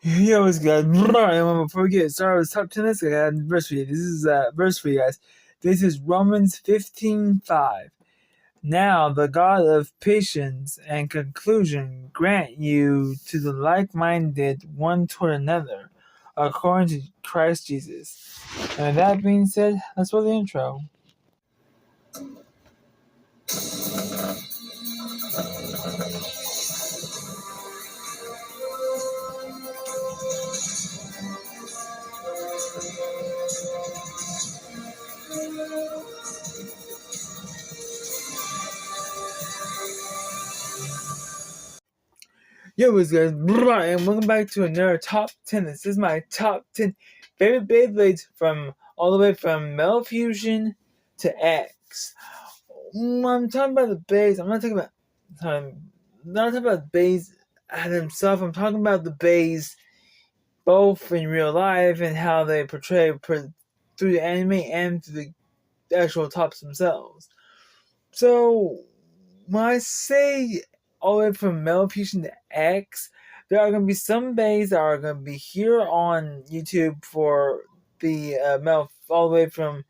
Yo, what's good? Before we get started with top 10 list, I got a verse for you. This is a verse for you guys. This is Romans 15:5. Now the God of patience and conclusion grant you to the like-minded one toward another, according to Christ Jesus. And that being said, let's roll the intro. Yo, what's good? And welcome back to another top 10. This is my top 10 favorite Beyblades from all the way from Metal Fusion to X. I'm talking about the bays. I'm not talking about the bays themselves. I'm talking about the bays both in real life and how they portray through the anime and through the actual tops themselves. So when I say all the way from Metal Fusion to X, there are going to be some bays that are going to be here on YouTube for the all the way from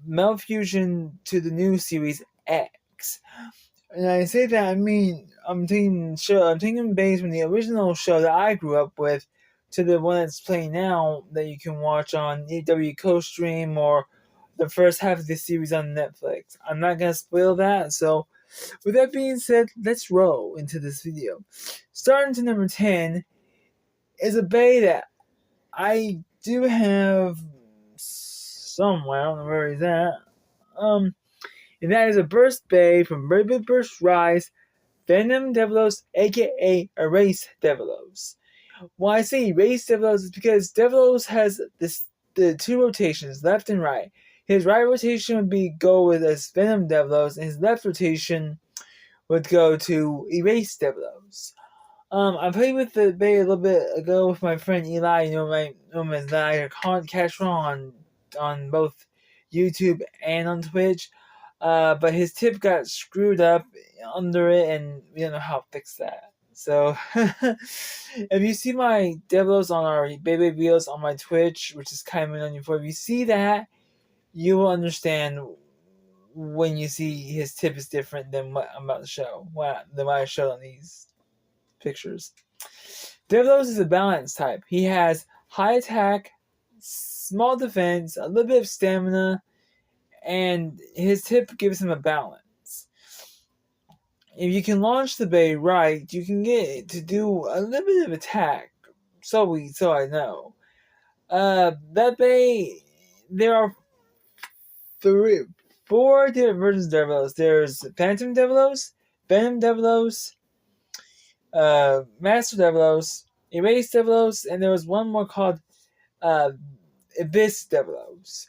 Metal Fusion to the new series X. And I say that, I mean, I'm taking bays from the original show that I grew up with to the one that's playing now that you can watch on EW Co-Stream or the first half of the series on Netflix. I'm not going to spoil that, so with that being said, let's roll into this video. Starting to number 10 is a bay that I do have somewhere. I don't know where he's at. And that is a burst bay from Rainbow Burst Rise, Venom Devilos, aka Erase Devilos. Why I say Erase Devilos is because Devilos has the two rotations, left and right. His right rotation would go with as Venom Devilos, and his left rotation would go to Erase Devilos. I played with the bay a little bit ago with my friend Eli. You know him as I can't catch on both YouTube and on Twitch. But his tip got screwed up under it, and we don't know how to fix that. So, if you see my Devilos on our Baby videos on my Twitch, which is kind of on you for, if you see that, you will understand when you see his tip is different than what I'm about to show, than what I showed on these pictures. Devilos is a balance type. He has high attack, small defense, a little bit of stamina, and his tip gives him a balance. If you can launch the bay right, you can get it to do a little bit of attack. So I know. That bay, there are four different versions of Devilos. There's Phantom Devilos, Venom Devilos, Master Devilos, Erase Devilos, and there was one more called Abyss Devilos.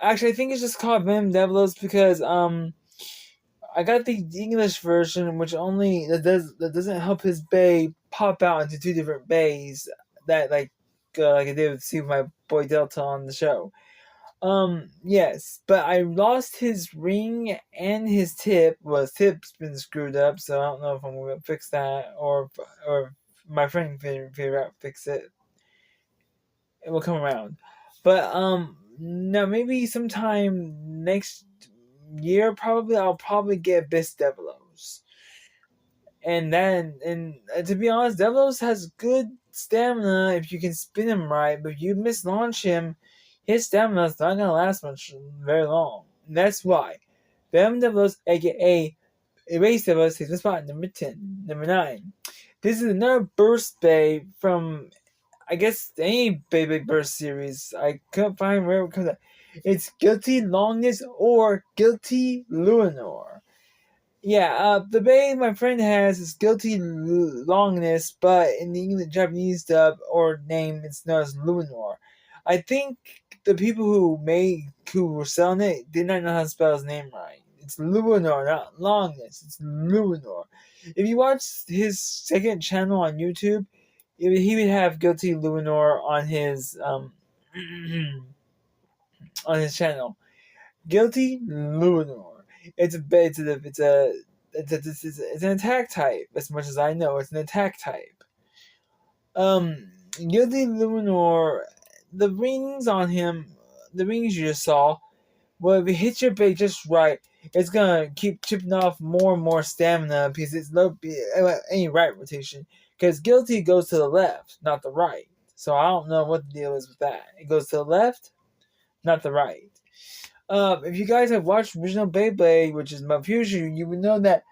Actually, I think it's just called Venom Devilos because I got the English version, which that doesn't help his bay pop out into two different bays that like I did with my boy Delta on the show. Yes, but I lost his ring and his tip. Well, his tip's been screwed up, so I don't know if I'm gonna fix that or my friend can figure out fix it. It will come around, but no, maybe sometime next year probably I'll get Abyss Devilos. And to be honest, Devilos has good stamina if you can spin him right, but if you mislaunch him, his stamina is not gonna last very long. And that's why Venom Devilos, aka Erase Devilos, takes the spot number 10. Number 9. This is another burst bay from, I guess, any Beyblade Burst series. I couldn't find where it comes out. It's Guilty Longness or Guilty Luinor. Yeah, the bay my friend has is Guilty Longness, but in the English Japanese dub or name, it's known as Luinor. I think the people who were selling it did not know how to spell his name right. It's Luinor, not Longness. It's Luinor. If you watch his second channel on YouTube, he would have Guilty Luinor on his on his channel. Guilty Luinor. It's an attack type. As much as I know, it's an attack type. Guilty Luminor, the rings on him, the rings you just saw, well, if you hit your bait just right, it's gonna keep chipping off more and more stamina because it's low any right rotation. Because Guilty goes to the left, not the right. So I don't know what the deal is with that. It goes to the left, not the right. If you guys have watched original Beyblade, which is my fusion, you would know that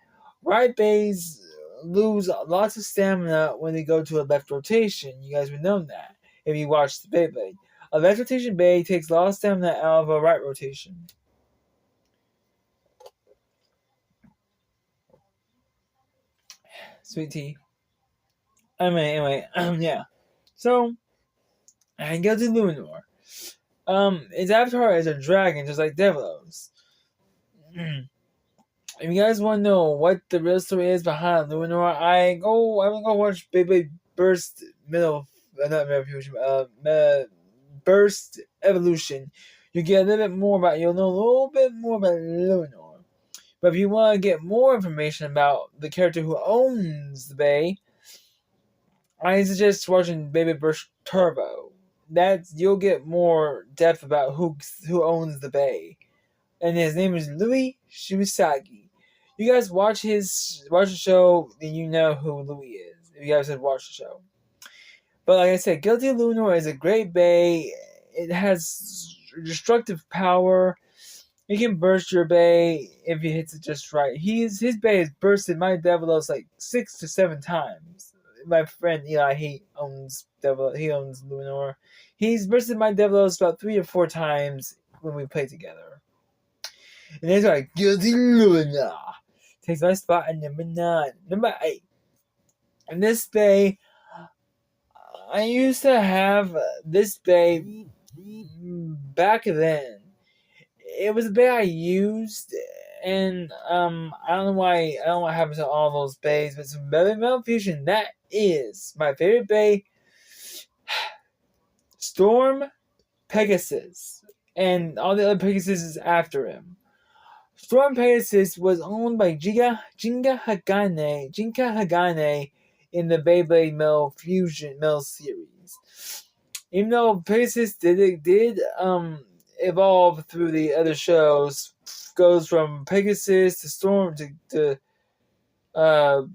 right bays lose lots of stamina when they go to a left rotation. You guys would know that if you watch the Beyblade. A left rotation bay takes a lot of stamina out of a right rotation. Sweet tea. Anyway, yeah. So, I go to Luminor. His avatar is a dragon, just like Devilos. If you guys want to know what the real story is behind Luminor, I'm gonna go watch Beyblade Burst Burst Evolution. You get a little bit more about, you'll know a little bit more about Luminor. But if you want to get more information about the character who owns the bay, I suggest watching Beyblade Burst Turbo. You'll get more depth about who owns the bay, and his name is Louis Shimisagi. You guys watch the show, then you know who Louis is. If you guys have watched the show, but like I said, Guilty Lunar is a great bay. It has destructive power. He can burst your bay if he hits it just right. His bay has bursted my Devilos like 6 to 7 times. My friend Eli, he owns Luminor. He's bursted my Devilos about 3 or 4 times when we play together. And that's why Guilty Luminor takes my spot at number 9. Number 8. In this bay, I used to have this bay back then. It was a bay I used, and I don't know what happens to all those bays, but some Metal Fusion, that is my favorite bay. Storm Pegasus, and all the other Pegasuses after him. Storm Pegasus was owned by Jinka Hagane in the Beyblade Metal Fusion series. Even though Pegasus did evolve through the other shows, goes from Pegasus to Storm to I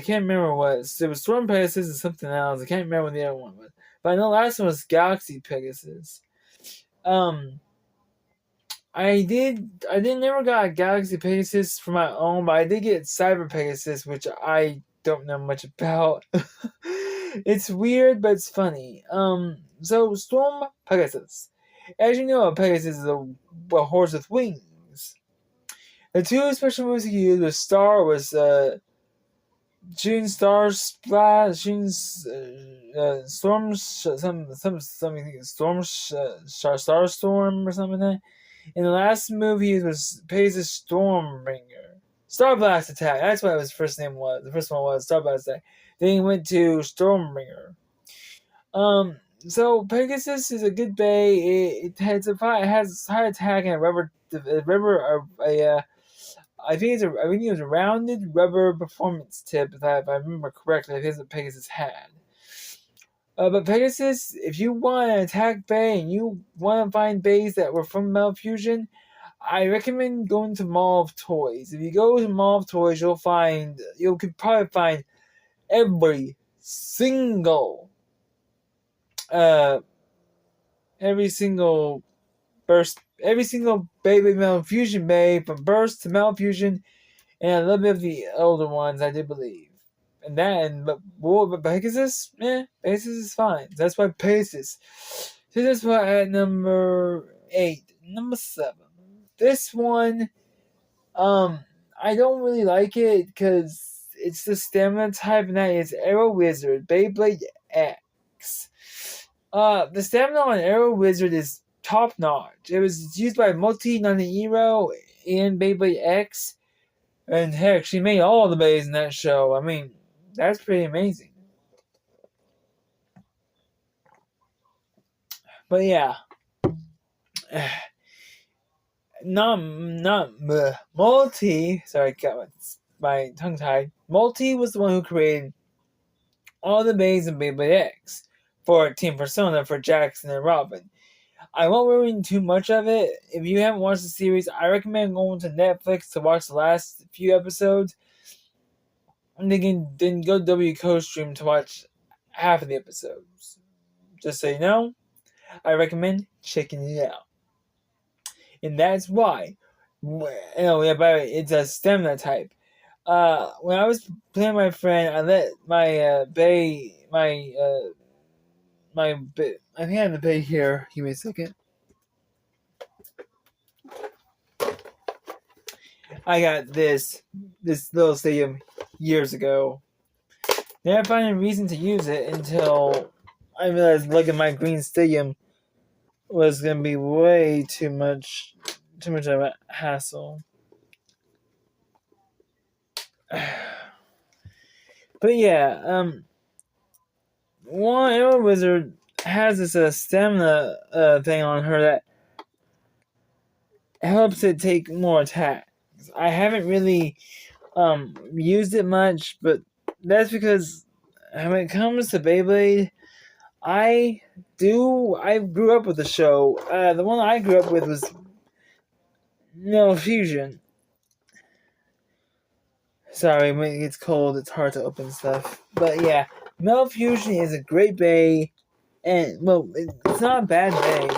can't remember what it was. Storm Pegasus and something else. I can't remember what the other one was, but I know the last one was Galaxy Pegasus. I never got a Galaxy Pegasus for my own, but I did get Cyber Pegasus, which I don't know much about. It's weird, but it's funny. So Storm Pegasus. As you know, a Pegasus is a horse with wings. The 2 special moves he used was shooting star splash, shooting storm, star storm or something like that. And the last move he used was Pegasus Stormbringer. Star Blast Attack. That's what his first name was. The first one was Star Blast Attack. Then he went to Stormbringer. So Pegasus is a good bay. It has high attack and I think it was a rounded rubber performance tip, if I remember correctly. I think that's what Pegasus had. But Pegasus, if you want an attack bay and you want to find bays that were from Metal Fusion, I recommend going to Mall of Toys. If you go to Mall of Toys, you could probably find every single Beyblade Metal Fusion bay from Burst to Metal Fusion, and a little bit of the older ones, I do believe. But Pegasus, Pegasus is fine. That's why Pegasus. So that's why at number 8, number 7. This one, I don't really like it because it's the stamina type, and that is Arrow Wizard Beyblade X. The stamina on Arrow Wizard is top notch. It was used by Multi Nanahiro in Beyblade X, and heck, she made all the bays in that show. I mean, that's pretty amazing. But yeah, Multi. Sorry, got my tongue tied. Multi was the one who created all the bays in Beyblade X for Team Persona for Jackson and Robin. I won't ruin too much of it. If you haven't watched the series, I recommend going to Netflix to watch the last few episodes. And then go to WCoStream to watch half of the episodes. Just so you know, I recommend checking it out. And that's why. It's a stamina type. When I was playing my friend, I let my I think I have the bay here. Give me a second. I got this little stadium years ago. Never found a reason to use it until I realized looking at my green stadium was gonna be way too much of a hassle. But yeah, one Arrow Wizard has this stamina thing on her that helps it take more attacks. I haven't really used it much, but that's because when it comes to Beyblade, I grew up with the show. The one I grew up with was Fusion. Sorry, when it gets cold, it's hard to open stuff. But yeah, Fusion is a great bay, and it's not a bad bay.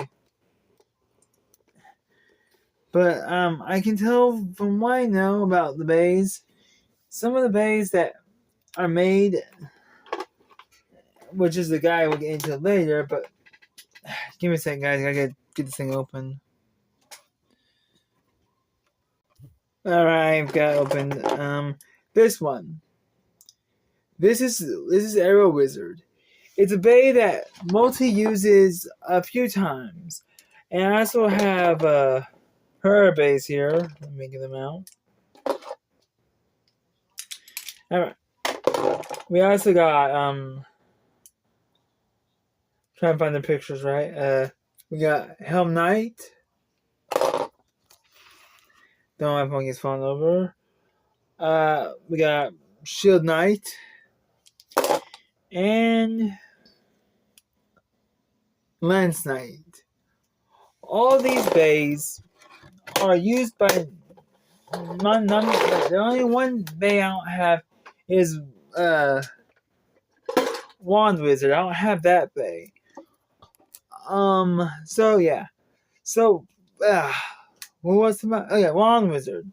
But I can tell from what I know about the bays, some of the bays that are made, which is the guy we'll get into later. But give me a second, guys. I gotta get this thing open. All right, I've got it open. This one. This is Arrow Wizard. It's a bay that Multi uses a few times, and I also have her bays here. Let me get them out. All right. We also got trying to find the pictures right. We got Helm Knight. Don't have phone gets falling over. We got Shield Knight and Lance Knight. All these bays are used by none. The only one bay I don't have is Wand Wizard. I don't have that bay. So yeah. So what was the Wand Wizard.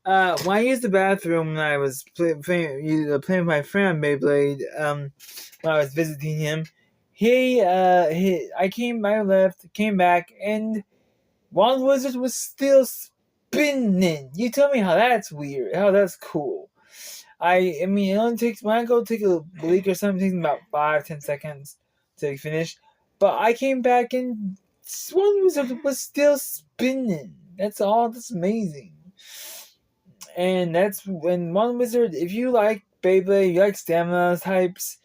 When I used the bathroom when I was playing with my friend Beyblade, when I was visiting him, I left, came back, and Wand Wizard was still spinning. You tell me how that's weird, how that's cool. I mean, it only takes, when I go take a leak or something, it takes me about 5-10 seconds to finish. But I came back and Wand Wizard was still spinning. That's amazing. And that's when Wand Wizard, if you like Beyblade, you like stamina types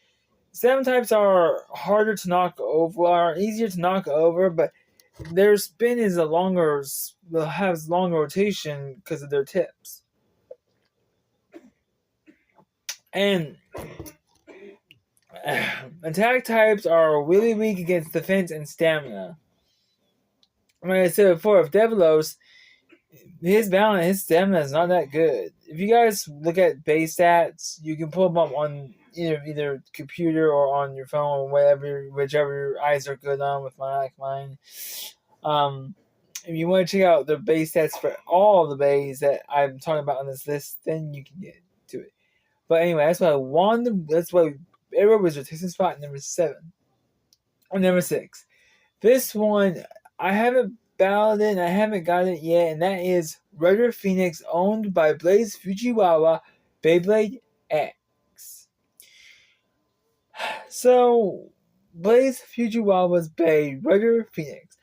are harder to knock over, are easier to knock over, but their spin has longer rotation because of their tips. And attack types are really weak against defense and stamina. Like I said before, if Devilos, his stamina is not that good. If you guys look at base stats, you can pull them up on either computer or on your phone, whichever your eyes are good on. With mine. If you want to check out the base stats for all the bays that I'm talking about on this list, then you can get to it. But anyway, that's why Arrow Wizard takes a spot number 7 or number 6. This one I haven't battled it and I haven't got it yet, and that is Rudder Phoenix, owned by Blaze Fujiwara, Beyblade X. So Blaze Fujiwara's Bay Rudder Phoenix.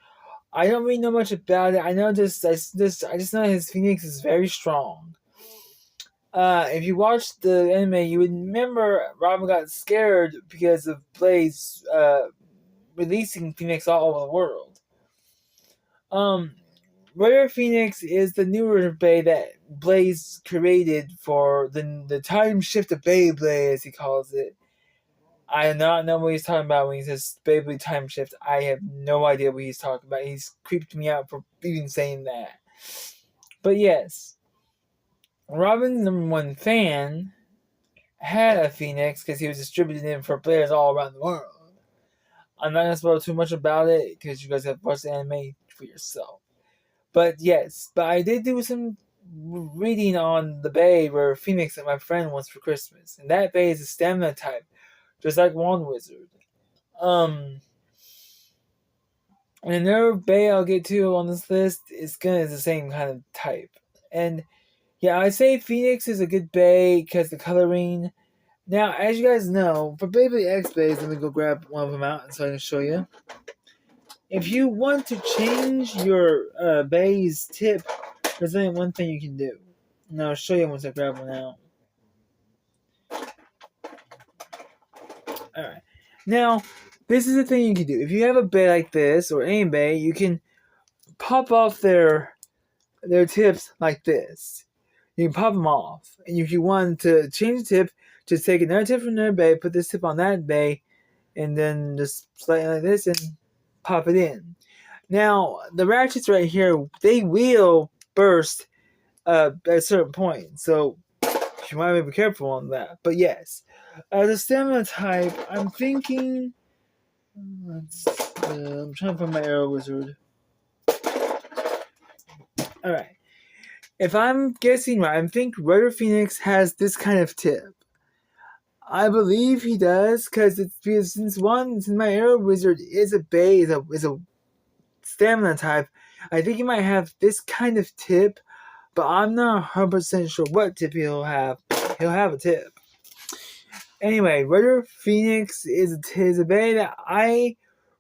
I don't really know much about it. I know I just know his Phoenix is very strong. If you watched the anime, you would remember Robin got scared because of Blaze releasing Phoenix all over the world. Rudder Phoenix is the newer Bay that Blaze created for the time shift of Beyblade, as he calls it. I do not know what he's talking about when he says Beyblade time shift. I have no idea what he's talking about. He's creeped me out for even saying that. But yes, Robin's #1 fan had a Phoenix because he was distributing it for players all around the world. I'm not gonna spoil too much about it because you guys have watched the anime for yourself. But yes, but I did do some reading on the bay where Phoenix that my friend wants for Christmas, and that bay is a stamina type, just like Wand Wizard. Um, and another bay I'll get to on this list is the same kind of type, and yeah, I say Phoenix is a good bay because the coloring. Now, as you guys know, for Beyblade X bays, let me go grab one of them out so I can show you. If you want to change your bay's tip, there's only one thing you can do. And I'll show you once I grab one out. Alright. Now, this is the thing you can do. If you have a bay like this, or any bay, you can pop off their tips like this. You can pop them off. And if you want to change the tip, just take another tip from their bay, put this tip on that bay, and then just slide it like this and pop it in. Now, the ratchets right here, they will burst at a certain point, so you might be careful on that. But yes, as a stamina type, I'm thinking. I'm trying to find my arrow wizard. Alright. If I'm guessing right, I think Rudder Phoenix has this kind of tip. I believe he does, because since my arrow wizard is a bay, is a stamina type, I think he might have this kind of tip, but I'm not 100% sure what tip he'll have. He'll have a tip. Anyway, Rudder Phoenix is a bay that I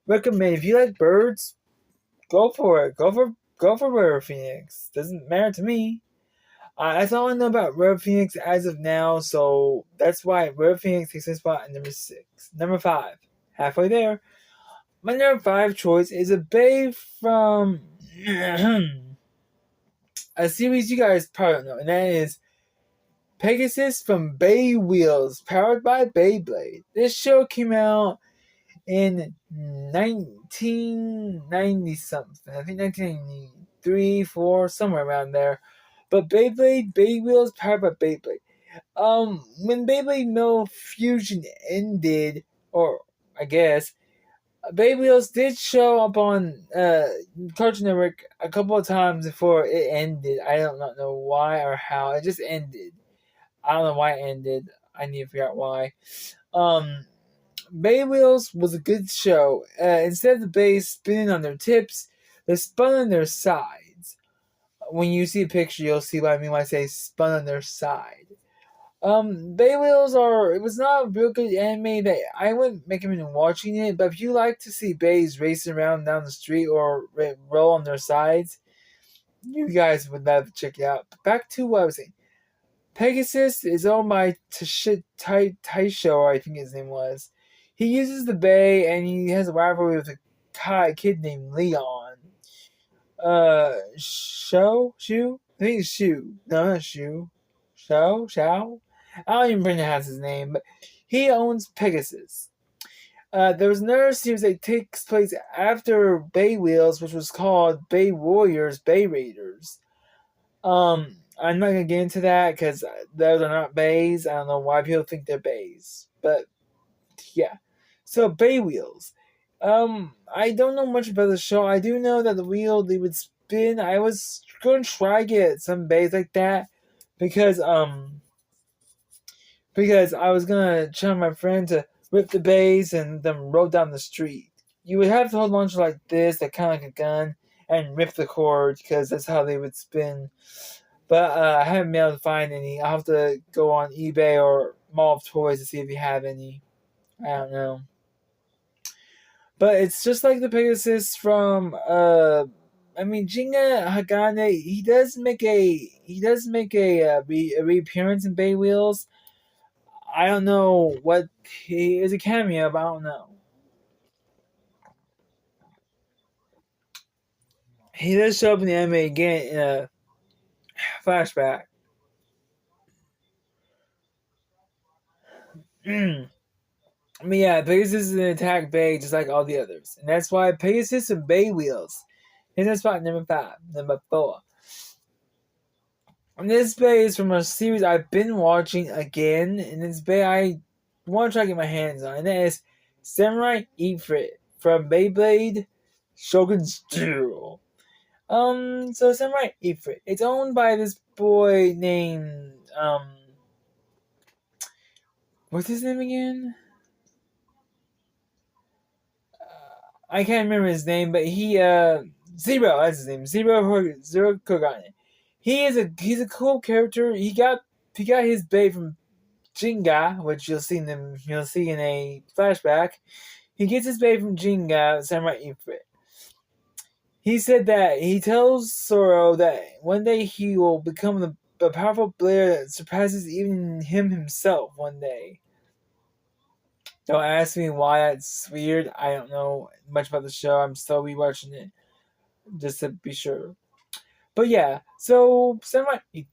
recommend. If you like birds, go for it. Go for Rudder Phoenix. Doesn't matter to me. That's all I know about Rudder Phoenix as of now, so that's why Rudder Phoenix takes his spot at number 6. Number 5, halfway there. My number 5 choice is a bay from a series you guys probably don't know, and that is Pegasus from Bay Wheels, powered by Beyblade. This show came out in 1990 something. I think 1993, 4, somewhere around there. But Beyblade, Bay Wheels, powered by Beyblade. When Beyblade Mill Fusion ended, or I guess, Bay Wheels did show up on Cartoon Network a couple of times before it ended. I don't know why or how. It just ended. I don't know why it ended. I need to figure out why. Bay Wheels was a good show. Instead of the bays spinning on their tips, they spun on their sides. When you see a picture, you'll see what I mean when I say spun on their side. Bay Wheels it was not a real good anime that I wouldn't recommend watching it, but if you like to see bays racing around down the street or roll on their sides, you guys would love to check it out. But back to what I was saying. Pegasus is owned by Taisho, I think his name was. He uses the bay and he has a rivalry with a kid named Leon. Shu? I think it's Shu. No, not Shu. Shao? I don't even pronounce his name, but he owns Pegasus. There was another series that takes place after Bay Wheels, which was called Bay Warriors, Bay Raiders. I'm not gonna get into that because those are not bays. I don't know why people think they're bays, but yeah. So Bay Wheels. I don't know much about the show. I do know that the wheel they would spin. I was going to try get some bays like that because I was gonna challenge my friend to rip the bays and then roll down the street. You would have to hold on to like this, that kind of like a gun, and rip the cord because that's how they would spin. But I haven't been able to find any. I'll have to go on eBay or Mall of Toys to see if you have any. I don't know. But it's just like the Pegasus from Jinga Hagane. He does make a reappearance in Bay Wheels. I don't know what he is a cameo, but I don't know. He does show up in the anime again in a flashback. I mean, yeah, Pegasus is an attack bay just like all the others. And that's why Pegasus and Bay Wheels. Here's that spot number 5. Number 4. And this bay is from a series I've been watching again. And this bay I want to try to get my hands on. And that is Samurai Eat Frit from Beyblade Shogun's Duel. So Samurai Eat Frit. It's owned by this boy named, what's his name again? I can't remember his name, but he Zero, that's his name. Zero Kogane. He's a cool character. He got his bay from Jinga, which you'll see in a flashback. He gets his bay from Jinga, Samurai Ifrit. He said that he tells Soro that one day he will become a powerful player that surpasses even him himself one day. Don't ask me why that's weird. I don't know much about the show. I'm still rewatching it just to be sure. But yeah, so the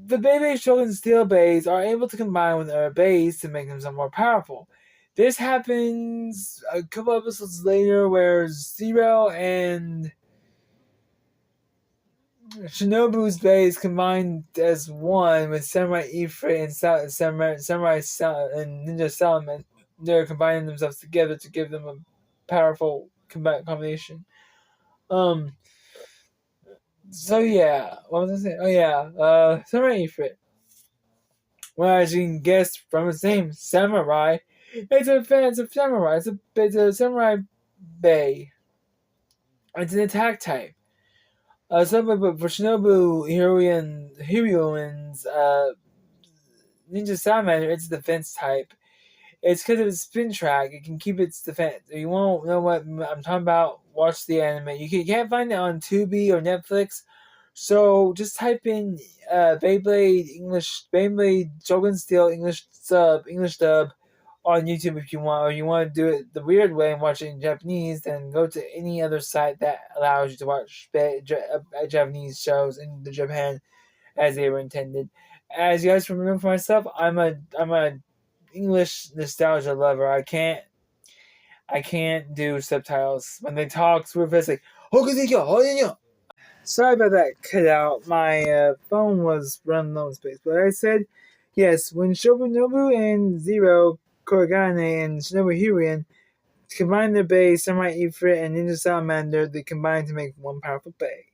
Beyblade Shogun Steel Bays are able to combine with their bays to make themselves more powerful. This happens a couple episodes later where Zero and Shinobu's bays combined as one with Samurai Ifrit and Samurai and Ninja Salamander. They're combining themselves together to give them a powerful combination. So yeah, what was I saying? Oh yeah, Samurai Ifrit. Well, as you can guess from its name, Samurai, it's a samurai. It's a samurai bay. It's an attack type. But for Shinobu Hiruin's Ninja Salamander, it's a defense type. It's because of its spin track. It can keep its defense. If you won't know what I'm talking about, watch the anime. You can't find it on Tubi or Netflix. So just type in Beyblade Shogun Steel English dub on YouTube if you want, or you want to do it the weird way and watch it in Japanese. Then go to any other site that allows you to watch Japanese shows in Japan as they were intended. As you guys remember, for myself, I'm a English nostalgia lover. I can't do subtitles when they talk super fast like sorry about that cut out. My phone was running low on space. But I said yes, when Shobunobu and Zero Korigane and Shinobu Hirien combine their bay, Samurai Ifrit and Ninja Salamander, they combine to make one powerful bay.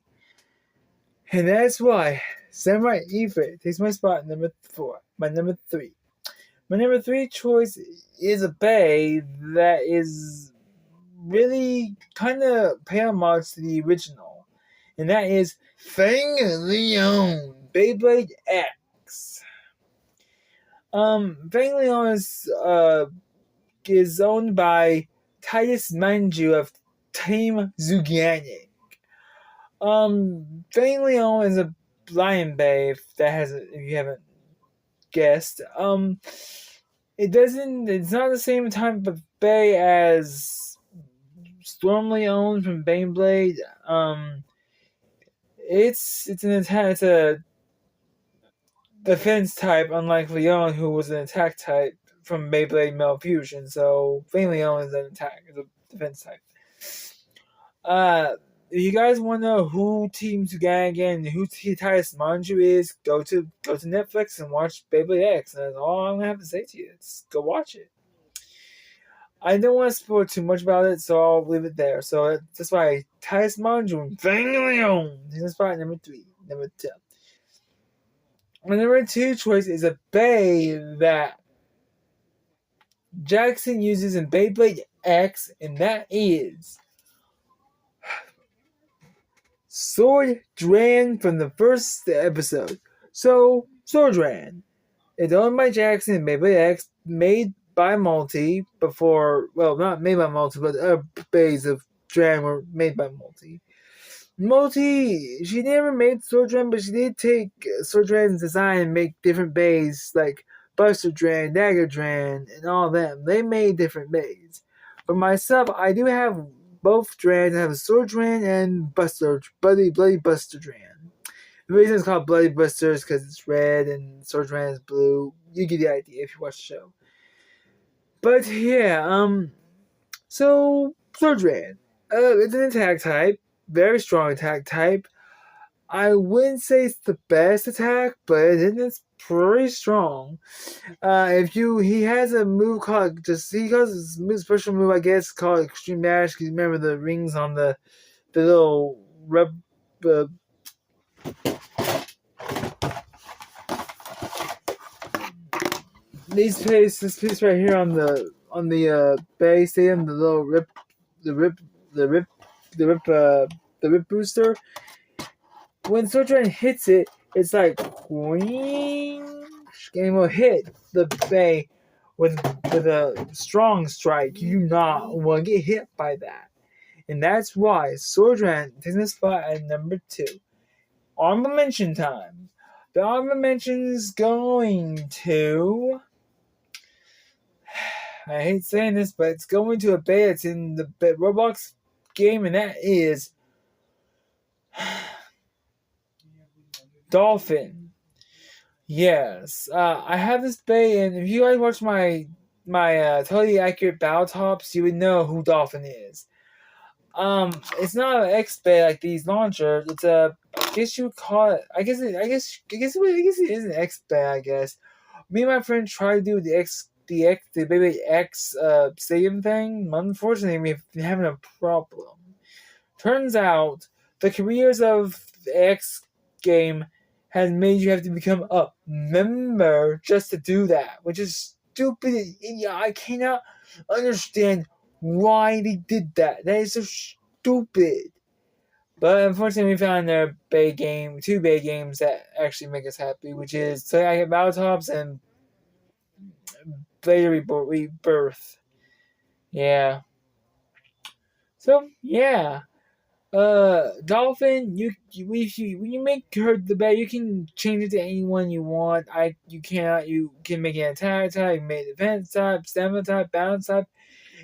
And that's why Samurai Ifrit takes my spot number 4. My number 3. My number 3 choice is a bay that is really kind of pay homage to the original. And that is Fang Leon Beyblade X. Fang Leon is owned by Titus Manju of Team Zugianic. Fang Leon is a lion bay if you haven't guessed. It's not the same type of bay as Storm Leon from Beyblade. It's a defense type, unlike Leon, who was an attack type from Beyblade Mel Fusion. So Fang Leon is a defense type. If you guys want to know who Team Tsugaga and who Titus Manju is, go to Netflix and watch Beyblade X. And that's all I'm gonna have to say to you. Just go watch it. I don't want to spoil too much about it, so I'll leave it there. So that's why Titus Manju and Fang Leon is spot number 3. Number 2. My number 2 choice is a bay that Jackson uses in Beyblade X, and that is Sword Dran from the first episode. So, Sword Dran. It's owned by Jackson and Beyblade X, made by Multi before, well, not made by Multi, but bays of Dran were made by Multi. Multi, she never made Sword Dran, but she did take Sword Dran's design and make different bays, like Buster Dran, Dagger Dran, and all them. They made different bays. For myself, I do have both Drans. I have a Sword Dran and Bloody Buster Dran. The reason it's called Bloody Buster is because it's red and Sword Dran is blue. You get the idea if you watch the show. But yeah, so Swordrand. It's an attack type, very strong attack type. I wouldn't say it's the best attack, but it's pretty strong. He has a move called he has a special move, I guess, called Extreme Dash. Cause you remember the rings on the little uh, this piece right here on the Bay Stadium, the little the rip, the rip, the rip, the rip booster. When Sojourn hits it, it's like wing, and it will hit the Bay with a strong strike. You do not want to get hit by that, and that's why Sojourn takes the spot at number 2. Honorable mention time. The honorable mention is going to. I hate saying this, but it's going to a bay that's in the Roblox game, and that is Dolphin. Yes, I have this bay, and if you guys watch my totally accurate battle tops, you would know who Dolphin is. It's not an X bay like these launchers. It's a, I guess you would call it. I guess it is an X bay. I guess me and my friend tried to do the Baby X stadium thing. Unfortunately, we've been having a problem. Turns out the careers of the X game has made you have to become a member just to do that, which is stupid. Yeah, I cannot understand why they did that. That is so stupid. But unfortunately, we found two Bay games that actually make us happy, which is So I get Battle Tops and Blade Rebirth. Yeah. So yeah. Dolphin, when you make her the bet, you can change it to anyone you want. You can make it an attack type, you make it defense type, stamina type, balance type,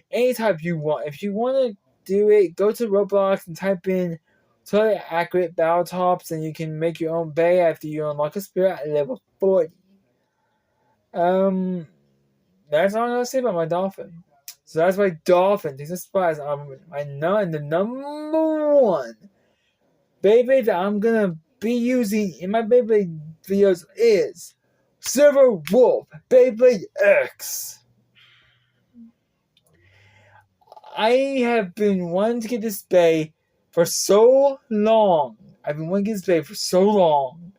any type you want. If you want to do it, go to Roblox and type in totally accurate battle tops, and you can make your own bay after you unlock a spirit at level 40. That's all I'm gonna say about my Dolphin. So that's why Dolphin takes a spot as the number 1 Beyblade that I'm gonna be using in my Beyblade videos is Silver Wolf Beyblade X. I have been wanting to get this bay for so long. I've been wanting to get this bay for so long.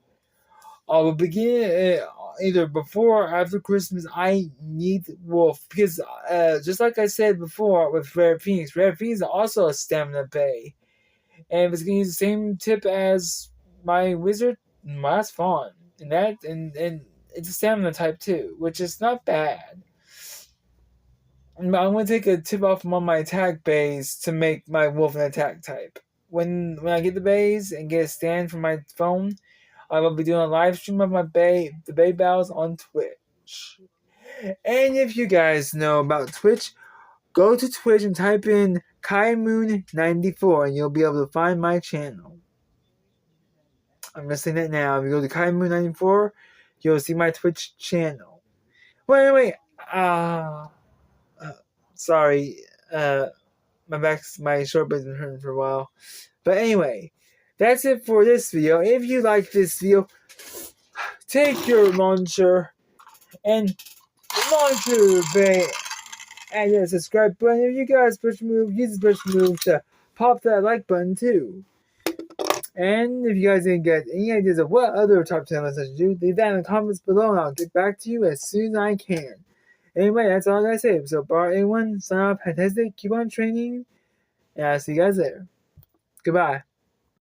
I will begin either before or after Christmas. I need Wolf because just like I said before with Red Phoenix is also a stamina bay. And if it's gonna use the same tip as my wizard, that's fine. And it's a stamina type too, which is not bad. I'm gonna take a tip off from all my attack bays to make my wolf an attack type. When I get the bays and get a stand for my phone, I will be doing a live stream of the bay battles on Twitch. And if you guys know about Twitch, go to Twitch and type in KaiMoon94 and you'll be able to find my channel. I'm gonna say that now. If you go to KaiMoon94, you'll see my Twitch channel. Well, anyway, sorry, my short button's been hurting for a while. But anyway, that's it for this video. If you like this video, take your launcher and launch your bay and the subscribe button. If you guys use the push move to pop that like button too. And if you guys didn't get any ideas of what other top 10 lists I should do, leave that in the comments below and I'll get back to you as soon as I can. Anyway, that's all I gotta say. So, bar A1, sign off, fantastic, keep on training, and I'll see you guys there. Goodbye.